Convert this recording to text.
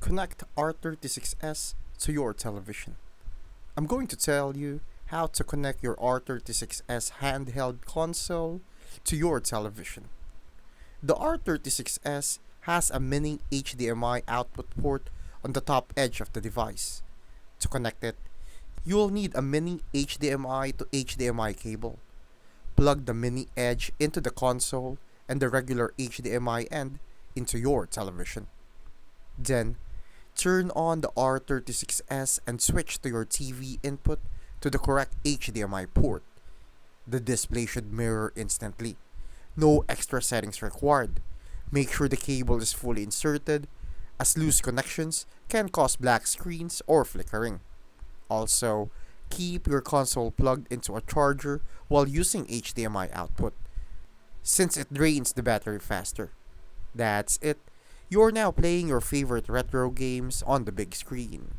connect R36S to your television. I'm going to tell you how to connect your R36S handheld console to your television. The R36S has a mini HDMI output port on the top edge of the device. To connect it, you'll need a mini HDMI to HDMI cable. Plug the mini edge into the console and the regular HDMI end into your television. Then, turn on the R36S and switch to your TV input to the correct HDMI port. The display should mirror instantly. No extra settings required. Make sure the cable is fully inserted, as loose connections can cause black screens or flickering. Also, keep your console plugged into a charger while using HDMI output, since it drains the battery faster. That's it. You're now playing your favorite retro games on the big screen.